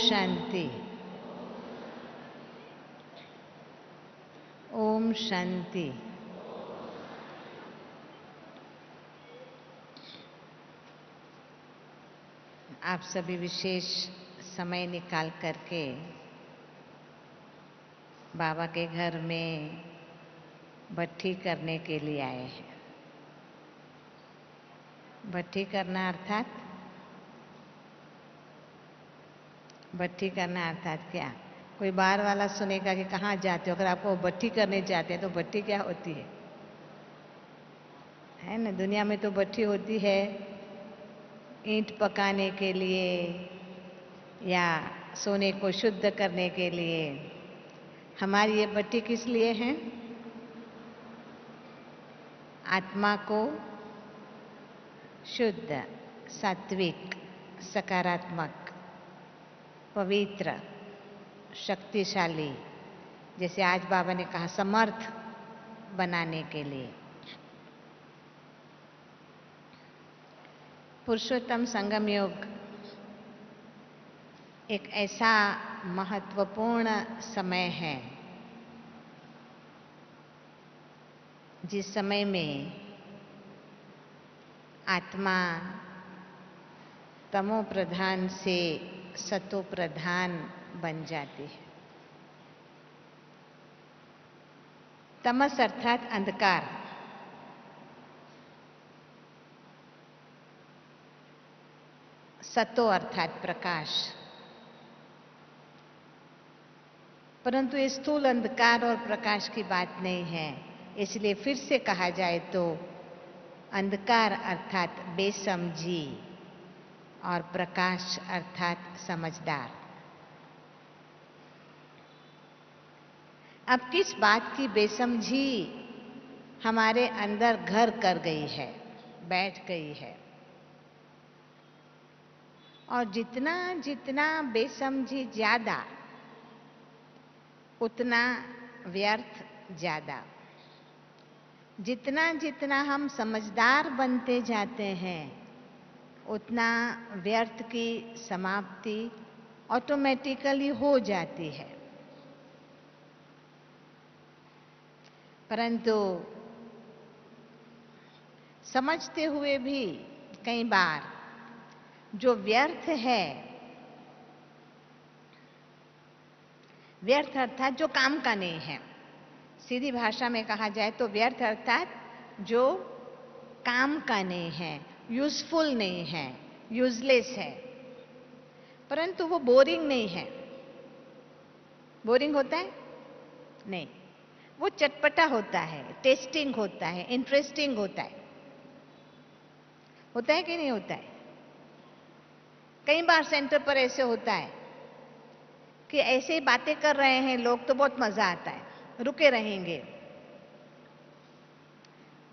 शांति। ओम शांति। आप सभी विशेष समय निकाल करके बाबा के घर में भट्ठी करने के लिए आए हैं। भट्ठी करना अर्थात क्या? कोई बाहर वाला सुनेगा कि कहाँ जाते हो, अगर आपको भट्ठी करने जाते हैं तो भट्ठी क्या होती है ना? दुनिया में तो भट्ठी होती है ईंट पकाने के लिए या सोने को शुद्ध करने के लिए। हमारी ये भट्ठी किस लिए है? आत्मा को शुद्ध, सात्विक, सकारात्मक, पवित्र, शक्तिशाली, जैसे आज बाबा ने कहा, समर्थ बनाने के लिए। पुरुषोत्तम संगम योग एक ऐसा महत्वपूर्ण समय है जिस समय में आत्मा तमो प्रधान से सतो प्रधान बन जाती है। तमस अर्थात अंधकार, सतो अर्थात प्रकाश। परंतु ये स्थूल अंधकार और प्रकाश की बात नहीं है, इसलिए फिर से कहा जाए तो अंधकार अर्थात बेसमझी और प्रकाश अर्थात समझदार। अब किस बात की बेसमझी हमारे अंदर घर कर गई है, बैठ गई है, और जितना जितना बेसमझी ज्यादा उतना व्यर्थ ज्यादा। जितना जितना हम समझदार बनते जाते हैं उतना व्यर्थ की समाप्ति ऑटोमेटिकली हो जाती है। परंतु समझते हुए भी कई बार जो व्यर्थ है, व्यर्थ अर्थात जो काम का नहीं है, सीधी भाषा में कहा जाए तो व्यर्थ अर्थात जो काम का नहीं है, यूजफुल नहीं है, यूजलेस है। परंतु वो बोरिंग नहीं है। बोरिंग होता है? नहीं, वो चटपटा होता है, टेस्टिंग होता है, इंटरेस्टिंग होता है। होता है कि नहीं होता है? कई बार सेंटर पर ऐसे होता है कि ऐसे ही बातें कर रहे हैं लोग तो बहुत मजा आता है, रुके रहेंगे,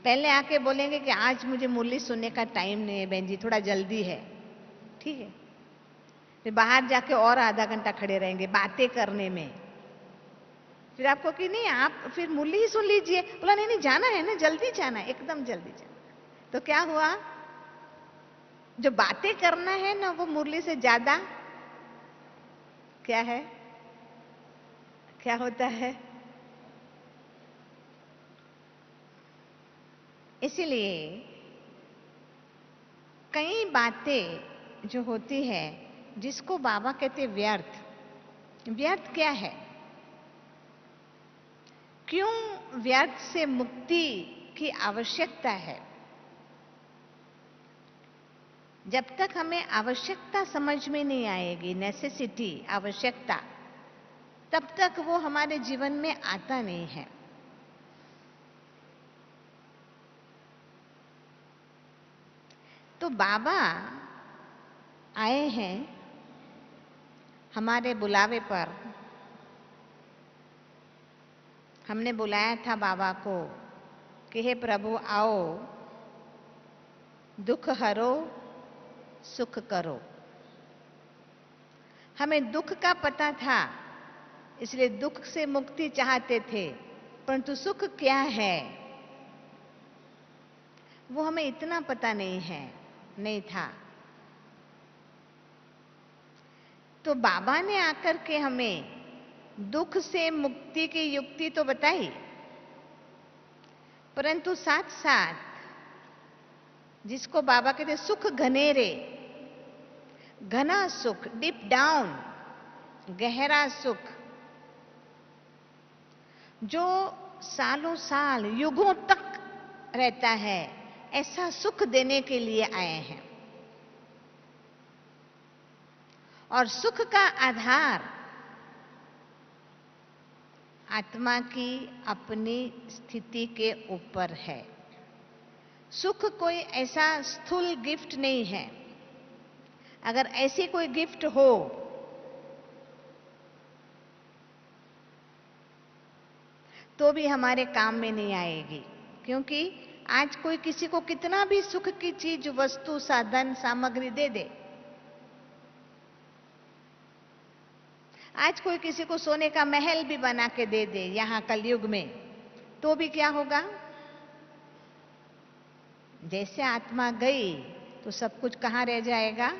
पहले आके बोलेंगे कि आज मुझे मुरली सुनने का टाइम नहीं है बहन जी, थोड़ा जल्दी है, ठीक है। फिर बाहर जाके और आधा घंटा खड़े रहेंगे बातें करने में। फिर आपको कि नहीं आप फिर मुरली ही सुन लीजिए, बोला नहीं नहीं जाना है ना, जल्दी जाना है, एकदम जल्दी जाना। तो क्या हुआ? जो बातें करना है ना वो मुरली से ज्यादा क्या है, क्या होता है? इसीलिए कई बातें जो होती है जिसको बाबा कहते व्यर्थ। व्यर्थ क्या है? क्यों व्यर्थ से मुक्ति की आवश्यकता है? जब तक हमें आवश्यकता समझ में नहीं आएगी, नेसेसिटी, आवश्यकता, तब तक वो हमारे जीवन में आता नहीं है। तो बाबा आए हैं हमारे बुलावे पर। हमने बुलाया था बाबा को कि हे प्रभु आओ, दुख हरो, सुख करो। हमें दुख का पता था, इसलिए दुख से मुक्ति चाहते थे, परंतु सुख क्या है वो हमें इतना पता नहीं था। तो बाबा ने आकर के हमें दुख से मुक्ति की युक्ति तो बताई, परंतु साथ साथ जिसको बाबा कहते सुख घनेरे, घना सुख, डीप डाउन, गहरा सुख, जो सालों साल युगों तक रहता है, ऐसा सुख देने के लिए आए हैं। और सुख का आधार आत्मा की अपनी स्थिति के ऊपर है। सुख कोई ऐसा स्थूल गिफ्ट नहीं है। अगर ऐसी कोई गिफ्ट हो तो भी हमारे काम में नहीं आएगी, क्योंकि आज कोई किसी को कितना भी सुख की चीज, वस्तु, साधन, सामग्री दे दे, आज कोई किसी को सोने का महल भी बना के दे दे यहां कलयुग में, तो भी क्या होगा? जैसे आत्मा गई तो सब कुछ कहां रह जाएगा?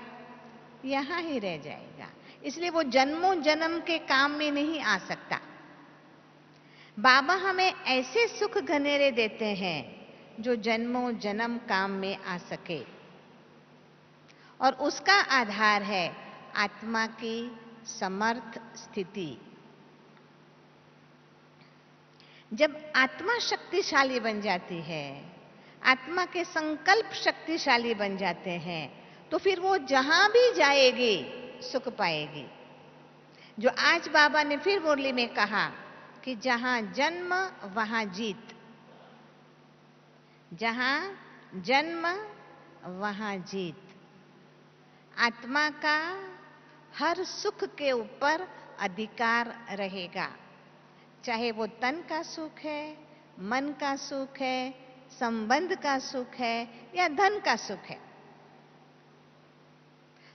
यहां ही रह जाएगा। इसलिए वो जन्मों जन्म के काम में नहीं आ सकता। बाबा हमें ऐसे सुख घनेरे देते हैं जो जन्मों जन्म काम में आ सके, और उसका आधार है आत्मा की समर्थ स्थिति। जब आत्मा शक्तिशाली बन जाती है, आत्मा के संकल्प शक्तिशाली बन जाते हैं, तो फिर वो जहां भी जाएगी सुख पाएगी। जो आज बाबा ने फिर मुरली में कहा कि जहां जन्म वहां जीत, जहां जन्म वहां जीत। आत्मा का हर सुख के ऊपर अधिकार रहेगा, चाहे वो तन का सुख है, मन का सुख है, संबंध का सुख है या धन का सुख है।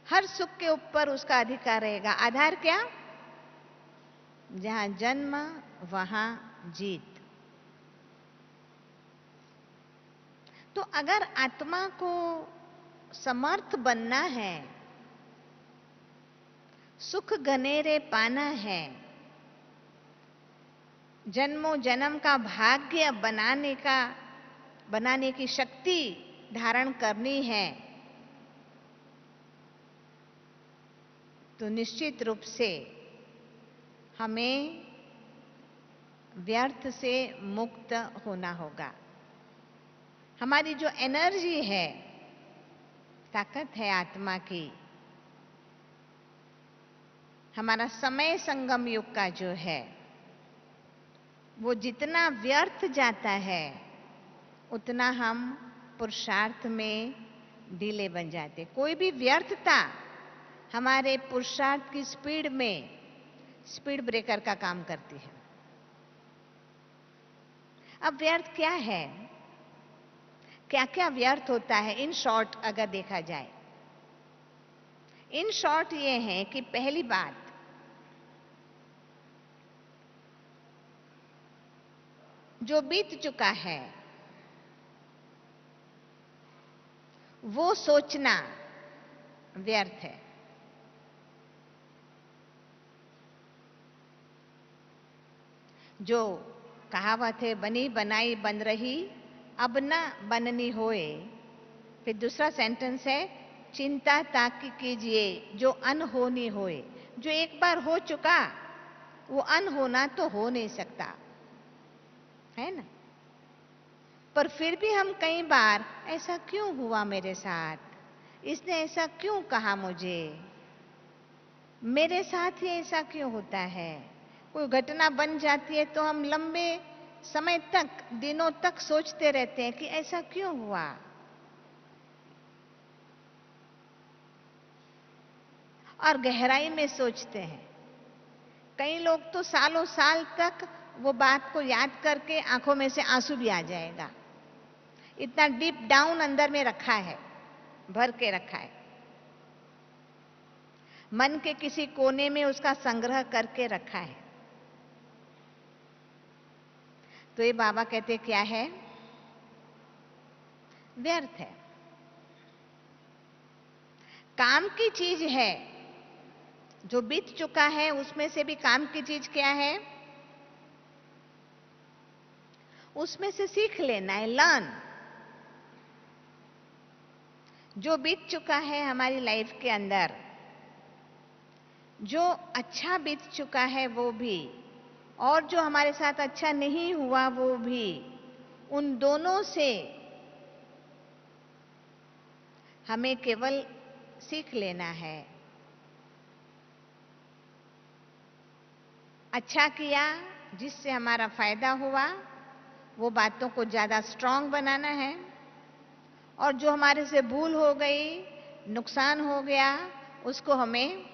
हर सुख के ऊपर उसका अधिकार रहेगा। आधार क्या? जहां जन्म वहां जीत। तो अगर आत्मा को समर्थ बनना है, सुख घनेरे पाना है, जन्मों जन्म का भाग्य बनाने की शक्ति धारण करनी है, तो निश्चित रूप से हमें व्यर्थ से मुक्त होना होगा। हमारी जो एनर्जी है, ताकत है आत्मा की, हमारा समय संगम युग का जो है, वो जितना व्यर्थ जाता है उतना हम पुरुषार्थ में ढीले बन जाते। कोई भी व्यर्थता हमारे पुरुषार्थ की स्पीड में स्पीड ब्रेकर का काम करती है। अब व्यर्थ क्या है, क्या क्या व्यर्थ होता है, इन शॉर्ट अगर देखा जाए, इन शॉर्ट ये है कि पहली बात, जो बीत चुका है वो सोचना व्यर्थ है। जो कहावत है, बनी बनाई बन रही अब ना बननी होए। फिर दूसरा सेंटेंस है, चिंता ताकि कीजिए जो अनहोनी होए। जो एक बार हो चुका वो अनहोना तो हो नहीं सकता, है ना? पर फिर भी हम कई बार, ऐसा क्यों हुआ मेरे साथ, इसने ऐसा क्यों कहा मुझे, मेरे साथ ही ऐसा क्यों होता है। कोई घटना बन जाती है तो हम लंबे समय तक, दिनों तक सोचते रहते हैं कि ऐसा क्यों हुआ। और गहराई में सोचते हैं। कई लोग तो सालों साल तक वो बात को याद करके आंखों में से आंसू भी आ जाएगा, इतना डीप डाउन अंदर में रखा है, भर के रखा है। मन के किसी कोने में उसका संग्रह करके रखा है। तो ये बाबा कहते क्या है? व्यर्थ है। काम की चीज है जो बीत चुका है उसमें से भी काम की चीज क्या है? उसमें से सीख लेना है, लर्न। जो बीत चुका है हमारी लाइफ के अंदर, जो अच्छा बीत चुका है वो भी, और जो हमारे साथ अच्छा नहीं हुआ वो भी, उन दोनों से हमें केवल सीख लेना है। अच्छा किया जिससे हमारा फायदा हुआ, वो बातों को ज्यादा स्ट्रांग बनाना है, और जो हमारे से भूल हो गई, नुकसान हो गया, उसको हमें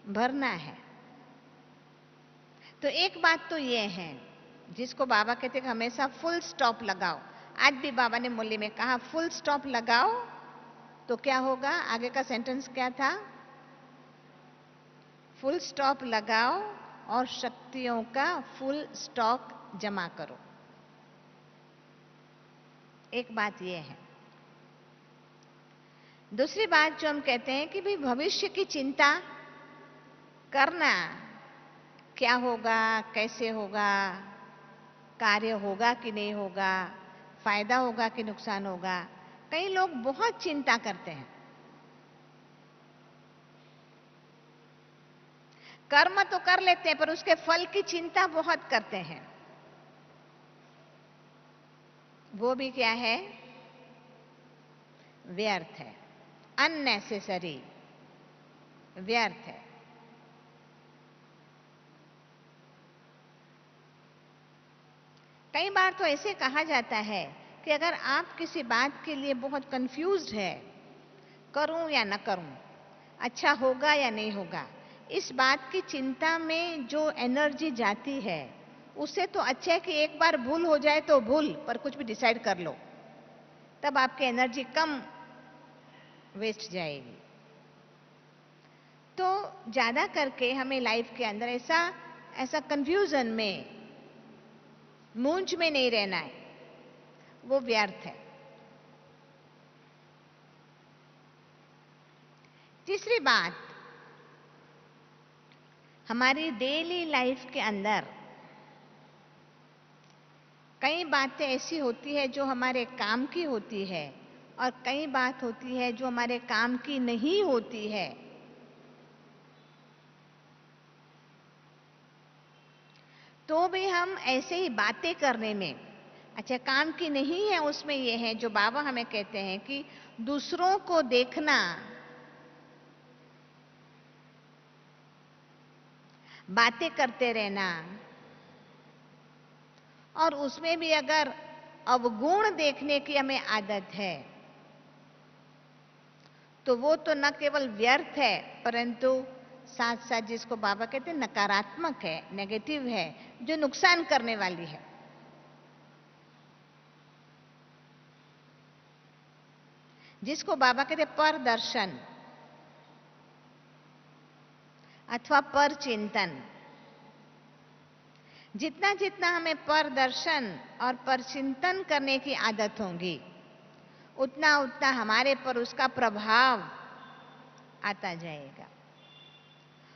भरना है। तो एक बात तो ये है जिसको बाबा कहते हैं कि हमेशा फुल स्टॉप लगाओ। आज भी बाबा ने मुरली में कहा फुल स्टॉप लगाओ, तो क्या होगा? आगे का सेंटेंस क्या था? फुल स्टॉप लगाओ और शक्तियों का फुल स्टॉक जमा करो। एक बात ये है। दूसरी बात जो हम कहते हैं कि भाई भविष्य की चिंता करना, क्या होगा, कैसे होगा, कार्य होगा कि नहीं होगा, फायदा होगा कि नुकसान होगा, कई लोग बहुत चिंता करते हैं। कर्म तो कर लेते हैं पर उसके फल की चिंता बहुत करते हैं। वो भी क्या है? व्यर्थ है, अननेसेसरी, व्यर्थ है। कई बार तो ऐसे कहा जाता है कि अगर आप किसी बात के लिए बहुत कंफ्यूज्ड है, करूं या न करूं, अच्छा होगा या नहीं होगा, इस बात की चिंता में जो एनर्जी जाती है, उससे तो अच्छा है कि एक बार भूल हो जाए तो भूल, पर कुछ भी डिसाइड कर लो, तब आपकी एनर्जी कम वेस्ट जाएगी। तो ज्यादा करके हमें लाइफ के अंदर ऐसा कंफ्यूजन में, मूंझ में नहीं रहना है, वो व्यर्थ है। तीसरी बात, हमारी डेली लाइफ के अंदर कई बातें ऐसी होती है जो हमारे काम की होती है, और कई बात होती है जो हमारे काम की नहीं होती है। तो भी हम ऐसे ही बातें करने में, अच्छा काम की नहीं है, उसमें ये है जो बाबा हमें कहते हैं कि दूसरों को देखना, बातें करते रहना, और उसमें भी अगर अवगुण देखने की हमें आदत है, तो वो तो न केवल व्यर्थ है परंतु साथ साथ जिसको बाबा कहते हैं नकारात्मक है, नेगेटिव है, जो नुकसान करने वाली है। जिसको बाबा कहते हैं पर दर्शन अथवा पर चिंतन। जितना जितना हमें पर दर्शन और पर चिंतन करने की आदत होगी, उतना उतना हमारे पर उसका प्रभाव आता जाएगा,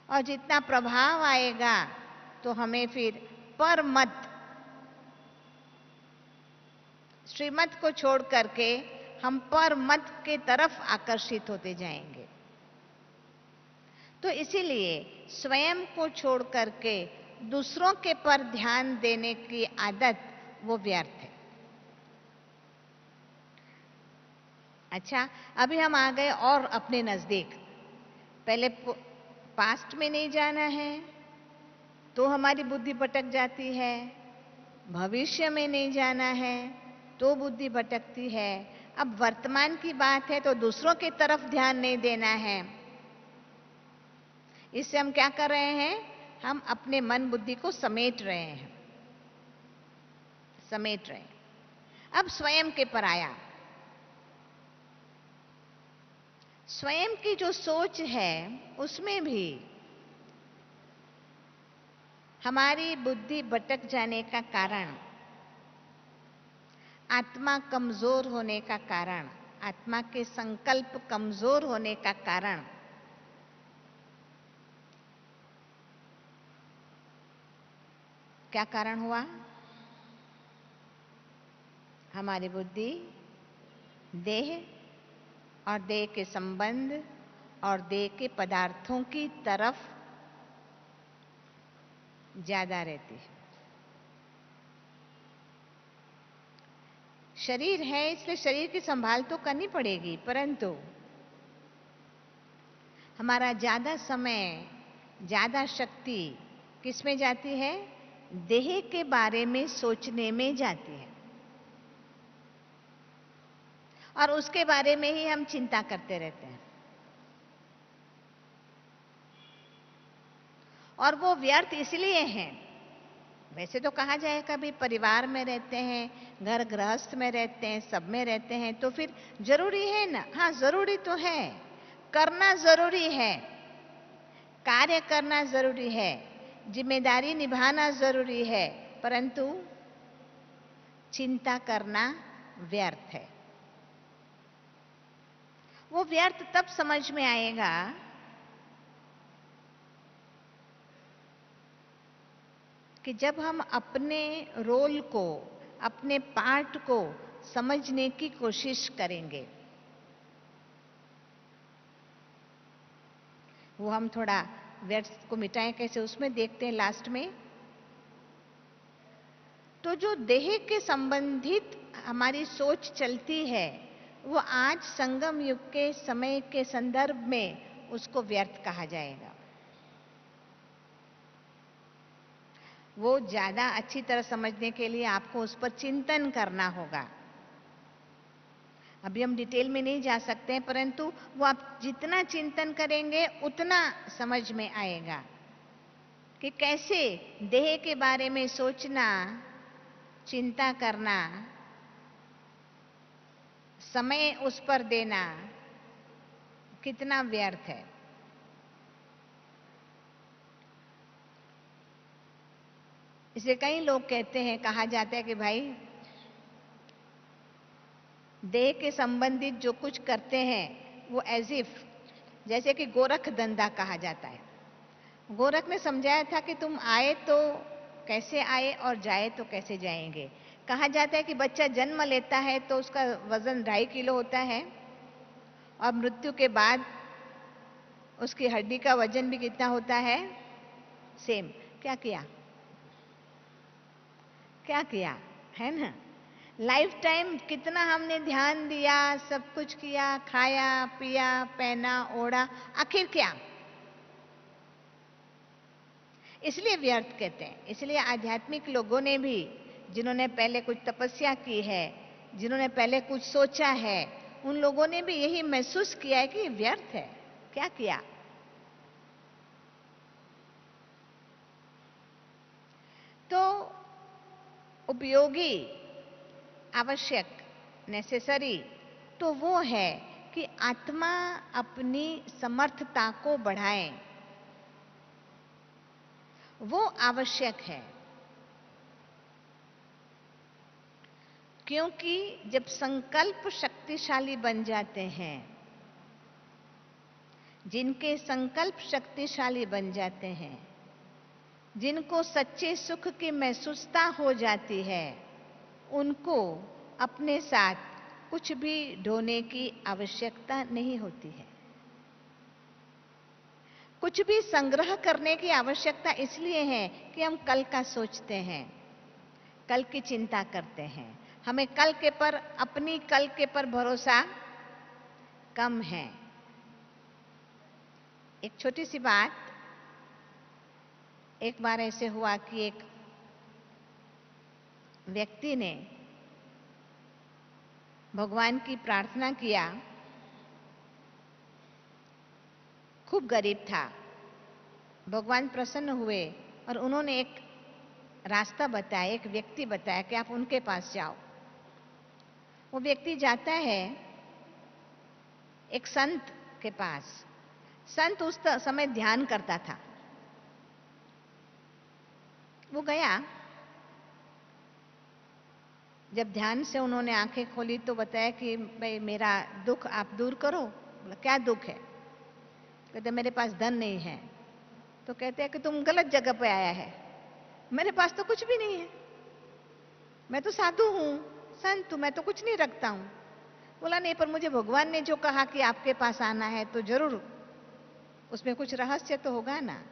और जितना प्रभाव आएगा तो हमें फिर पर मत, श्रीमत को छोड़ करके हम पर मत के तरफ आकर्षित होते जाएंगे। तो इसीलिए स्वयं को छोड़ करके दूसरों के पर ध्यान देने की आदत वो व्यर्थ है। अच्छा, अभी हम आ गए और अपने नजदीक। पहले पास्ट में नहीं जाना है तो हमारी बुद्धि भटक जाती है, भविष्य में नहीं जाना है तो बुद्धि भटकती है, अब वर्तमान की बात है तो दूसरों की तरफ ध्यान नहीं देना है। इससे हम क्या कर रहे हैं? हम अपने मन बुद्धि को समेट रहे हैं, समेट रहे हैं। अब स्वयं के पर आया। स्वयं की जो सोच है उसमें भी हमारी बुद्धि भटक जाने का कारण, आत्मा कमजोर होने का कारण, आत्मा के संकल्प कमजोर होने का कारण क्या कारण हुआ? हमारी बुद्धि देह और देह के संबंध और देह के पदार्थों की तरफ ज्यादा रहती है। शरीर है इसलिए शरीर की संभाल तो करनी पड़ेगी, परंतु हमारा ज्यादा समय, ज्यादा शक्ति किस में जाती है? देह के बारे में सोचने में जाती है, और उसके बारे में ही हम चिंता करते रहते हैं। और वो व्यर्थ इसलिए है, वैसे तो कहा जाए कभी परिवार में रहते हैं, घर गृहस्थ में रहते हैं, सब में रहते हैं, तो फिर जरूरी है ना? हाँ, जरूरी तो है, करना जरूरी है, कार्य करना जरूरी है, जिम्मेदारी निभाना जरूरी है, परंतु चिंता करना व्यर्थ है। वो व्यर्थ तब समझ में आएगा कि जब हम अपने रोल को, अपने पार्ट को समझने की कोशिश करेंगे। वो हम थोड़ा व्यर्थ को मिटाएं कैसे, उसमें देखते हैं लास्ट में। तो जो देह के संबंधित हमारी सोच चलती है, वो आज संगम युग के समय के संदर्भ में उसको व्यर्थ कहा जाएगा। वो ज्यादा अच्छी तरह समझने के लिए आपको उस पर चिंतन करना होगा। अभी हम डिटेल में नहीं जा सकते हैं, परंतु वो आप जितना चिंतन करेंगे उतना समझ में आएगा कि कैसे देह के बारे में सोचना, चिंता करना, समय उस पर देना कितना व्यर्थ है। इसे कई लोग कहते हैं, कहा जाता है कि भाई देह के संबंधित जो कुछ करते हैं वो एज इफ, जैसे कि गोरख धंधा कहा जाता है। गोरख ने समझाया था कि तुम आए तो कैसे आए और जाए तो कैसे जाएंगे। कहा जाता है कि बच्चा जन्म लेता है तो उसका वजन 2.5 किलो होता है, और मृत्यु के बाद उसकी हड्डी का वजन भी कितना होता है? सेम। क्या किया? क्या किया है ना? लाइफ टाइम कितना हमने ध्यान दिया, सब कुछ किया, खाया पिया, पहना ओढ़ा, आखिर क्या? इसलिए व्यर्थ कहते हैं। इसलिए आध्यात्मिक लोगों ने भी, जिन्होंने पहले कुछ तपस्या की है, जिन्होंने पहले कुछ सोचा है, उन लोगों ने भी यही महसूस किया है कि व्यर्थ है। क्या किया? तो उपयोगी, आवश्यक, नेसेसरी तो वो है कि आत्मा अपनी समर्थता को बढ़ाए, वो आवश्यक है। क्योंकि जब संकल्प शक्तिशाली बन जाते हैं, जिनके संकल्प शक्तिशाली बन जाते हैं, जिनको सच्चे सुख की महसूसता हो जाती है, उनको अपने साथ कुछ भी ढोने की आवश्यकता नहीं होती है। कुछ भी संग्रह करने की आवश्यकता इसलिए है कि हम कल का सोचते हैं, कल की चिंता करते हैं, हमें कल के पर, अपनी कल के पर भरोसा कम है। एक छोटी सी बात, एक बार ऐसे हुआ कि एक व्यक्ति ने भगवान की प्रार्थना किया, खूब गरीब था, भगवान प्रसन्न हुए और उन्होंने एक रास्ता बताया, एक व्यक्ति बताया कि आप उनके पास जाओ। वो व्यक्ति जाता है एक संत के पास। संत उस समय ध्यान करता था। वो गया, जब ध्यान से उन्होंने आंखें खोली तो बताया कि भाई मेरा दुख आप दूर करो। बोला क्या दुख है? कहते मेरे पास धन नहीं है। तो कहते हैं कि तुम गलत जगह पे आया है, मेरे पास तो कुछ भी नहीं है, मैं तो साधु हूं, संत हूं, मैं तो कुछ नहीं रखता हूं। बोला नहीं, पर मुझे भगवान ने जो कहा कि आपके पास आना है तो जरूर उसमें कुछ रहस्य तो होगा ना।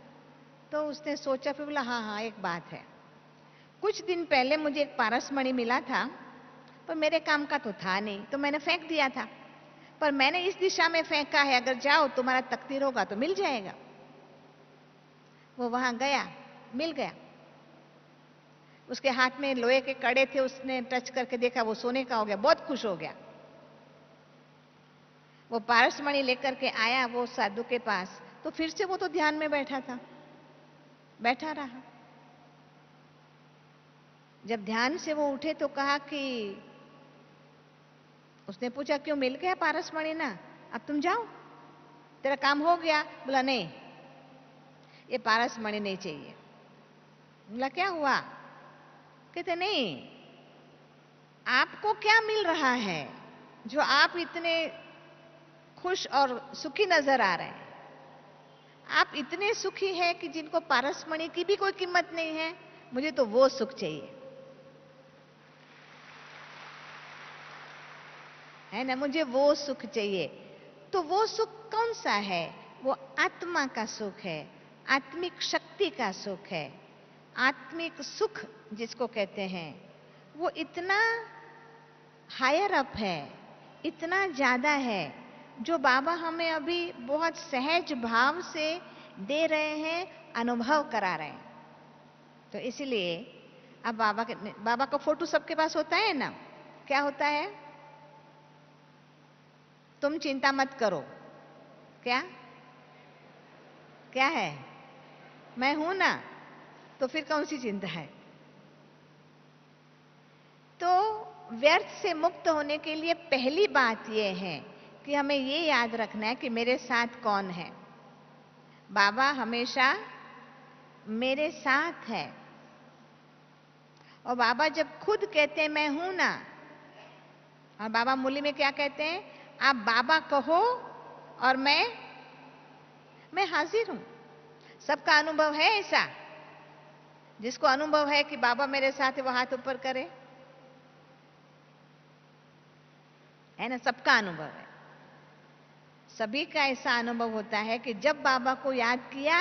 तो उसने सोचा, फिर बोला हाँ हाँ एक बात है, कुछ दिन पहले मुझे एक पारसमणि मिला था, पर मेरे काम का तो था नहीं, तो मैंने फेंक दिया था। पर मैंने इस दिशा में फेंका है, अगर जाओ तुम्हारा तकदीर होगा तो मिल जाएगा। वो वहां गया, मिल गया। उसके हाथ में लोहे के कड़े थे, उसने टच करके देखा वो सोने का हो गया, बहुत खुश हो गया। वो पारसमणि लेकर के आया वो साधु के पास, तो फिर से वो तो ध्यान में बैठा था, बैठा रहा। जब ध्यान से वो उठे तो कहा कि, उसने पूछा क्यों, मिल गया पारसमणि ना, अब तुम जाओ, तेरा काम हो गया? बोला नहीं, ये पारसमणि नहीं चाहिए। बोला क्या हुआ? कहते नहीं, आपको क्या मिल रहा है जो आप इतने खुश और सुखी नजर आ रहे हैं? आप इतने सुखी हैं कि जिनको पारसमणि की भी कोई कीमत नहीं है। मुझे तो वो सुख चाहिए, है ना, मुझे वो सुख चाहिए। तो वो सुख कौन सा है? वो आत्मा का सुख है, आत्मिक शक्ति का सुख है। आत्मिक सुख जिसको कहते हैं, वो इतना हायर अप है, इतना ज्यादा है, जो बाबा हमें अभी बहुत सहज भाव से दे रहे हैं, अनुभव करा रहे हैं। तो इसीलिए अब बाबा का फोटो सबके पास होता है ना, क्या होता है? तुम चिंता मत करो। क्या क्या है? मैं हूं ना, तो फिर कौन सी चिंता है? तो व्यर्थ से मुक्त होने के लिए पहली बात यह है कि हमें ये याद रखना है कि मेरे साथ कौन है। बाबा हमेशा मेरे साथ है। और बाबा जब खुद कहते हैं मैं हूं ना, और बाबा मूली में क्या कहते हैं? आप बाबा कहो और मैं हाजिर हूं। सबका अनुभव है ऐसा? जिसको अनुभव है कि बाबा मेरे साथ है वो हाथ ऊपर करे, है ना? सबका अनुभव है। सभी का ऐसा अनुभव होता है कि जब बाबा को याद किया,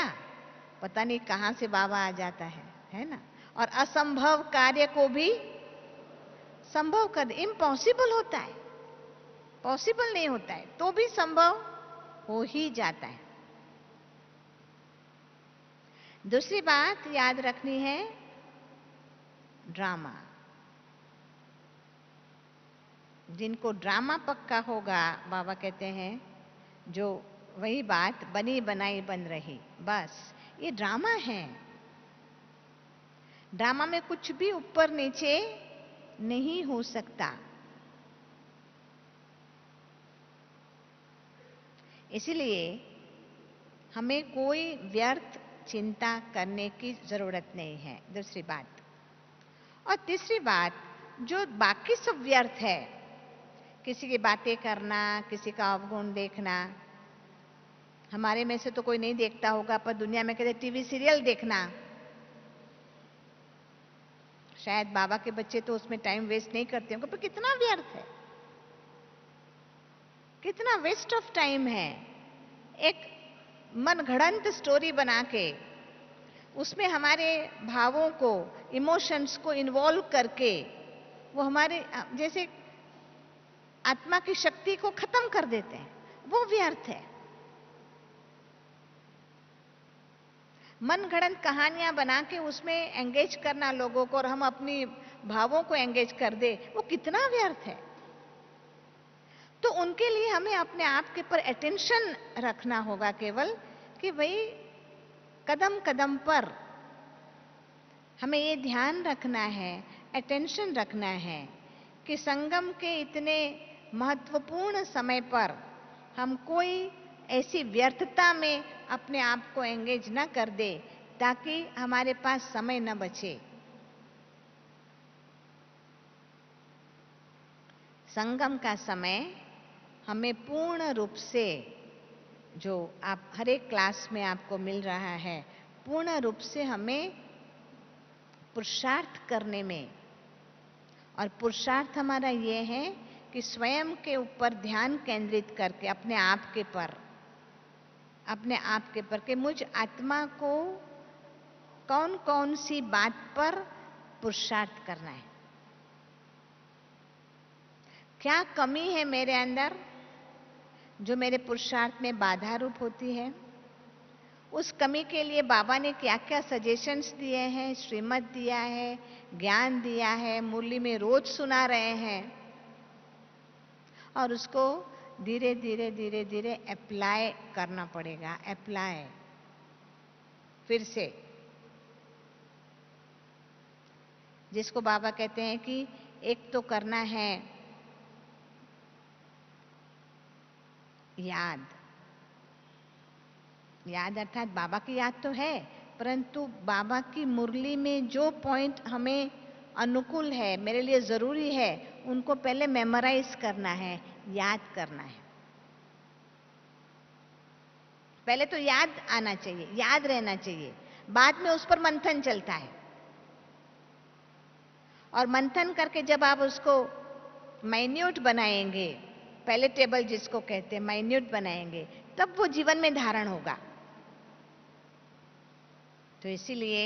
पता नहीं कहां से बाबा आ जाता है ना? और असंभव कार्य को भी संभव कर दे। इम्पॉसिबल होता है, पॉसिबल नहीं होता है, तो भी संभव हो ही जाता है। दूसरी बात याद रखनी है, ड्रामा। जिनको ड्रामा पक्का होगा, बाबा कहते हैं, जो वही बात बनी बनाई बन रही, बस ये ड्रामा है। ड्रामा में कुछ भी ऊपर नीचे नहीं हो सकता। इसलिए हमें कोई व्यर्थ चिंता करने की जरूरत नहीं है, दूसरी बात। और तीसरी बात, जो बाकी सब व्यर्थ है, किसी की बातें करना, किसी का अवगुण देखना, हमारे में से तो कोई नहीं देखता होगा, पर दुनिया में कहते टीवी सीरियल देखना, शायद बाबा के बच्चे तो उसमें टाइम वेस्ट नहीं करते होंगे, पर कितना व्यर्थ है, कितना वेस्ट ऑफ टाइम है। एक मनगढ़ंत स्टोरी बना के उसमें हमारे भावों को, इमोशंस को इन्वॉल्व करके वो हमारे जैसे आत्मा की शक्ति को खत्म कर देते हैं, वो व्यर्थ है। मनगढ़ंत कहानियां बना के उसमें एंगेज करना लोगों को, और हम अपनी भावों को एंगेज कर दे, वो कितना व्यर्थ है। तो उनके लिए हमें अपने आप के ऊपर अटेंशन रखना होगा केवल, कि भाई कदम कदम पर हमें ये ध्यान रखना है, अटेंशन रखना है कि संगम के इतने महत्वपूर्ण समय पर हम कोई ऐसी व्यर्थता में अपने आप को एंगेज न कर दे, ताकि हमारे पास समय न बचे। संगम का समय हमें पूर्ण रूप से, जो आप हर एक क्लास में आपको मिल रहा है, पूर्ण रूप से हमें पुरुषार्थ करने में। और पुरुषार्थ हमारा ये है कि स्वयं के ऊपर ध्यान केंद्रित करके अपने आप के पर कि मुझ आत्मा को कौन कौन सी बात पर पुरुषार्थ करना है, क्या कमी है मेरे अंदर जो मेरे पुरुषार्थ में बाधा रूप होती है। उस कमी के लिए बाबा ने क्या क्या सजेशंस दिए हैं, श्रीमत दिया है, ज्ञान दिया है, मुरली में रोज सुना रहे हैं, और उसको धीरे धीरे धीरे धीरे अप्लाई करना पड़ेगा। अप्लाई फिर से, जिसको बाबा कहते हैं कि एक तो करना है याद। याद अर्थात बाबा की याद तो है, परंतु बाबा की मुरली में जो पॉइंट हमें अनुकूल है, मेरे लिए जरूरी है, उनको पहले मेमोराइज करना है, याद करना है। पहले तो याद आना चाहिए, याद रहना चाहिए, बाद में उस पर मंथन चलता है। और मंथन करके जब आप उसको माइन्यूट बनाएंगे, पहले टेबल जिसको कहते हैं माइन्यूट बनाएंगे, तब वो जीवन में धारण होगा। तो इसीलिए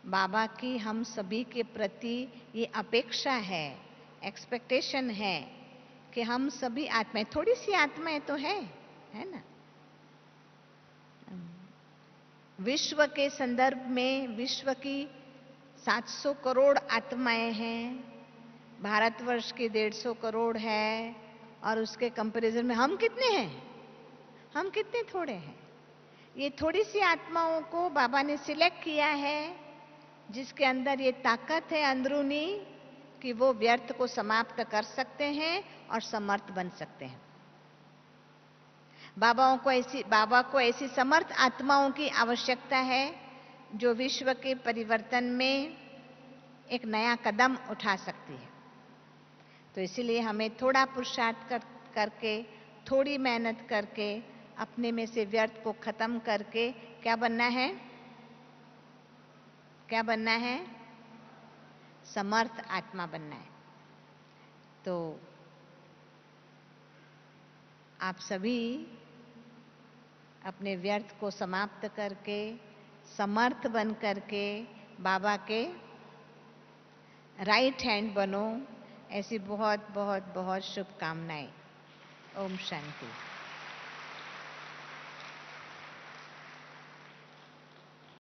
बाबा की हम सभी के प्रति ये अपेक्षा है, एक्सपेक्टेशन है कि हम सभी आत्माएं, थोड़ी सी आत्माएं तो है ना। विश्व के संदर्भ में विश्व की 700 करोड़ आत्माएं हैं, भारतवर्ष की 150 करोड़ है, और उसके कंपैरिजन में हम कितने हैं, हम कितने थोड़े हैं। ये थोड़ी सी आत्माओं को बाबा ने सिलेक्ट किया है, जिसके अंदर ये ताकत है अंदरूनी कि वो व्यर्थ को समाप्त कर सकते हैं और समर्थ बन सकते हैं। बाबा को ऐसी समर्थ आत्माओं की आवश्यकता है जो विश्व के परिवर्तन में एक नया कदम उठा सकती है। तो इसीलिए हमें थोड़ा पुरुषार्थ करके, थोड़ी मेहनत करके, अपने में से व्यर्थ को खत्म करके क्या बनना है, क्या बनना है, समर्थ आत्मा बनना है। तो आप सभी अपने व्यर्थ को समाप्त करके समर्थ बन करके बाबा के राइट हैंड बनो, ऐसी बहुत बहुत बहुत शुभकामनाएं। ओम शांति।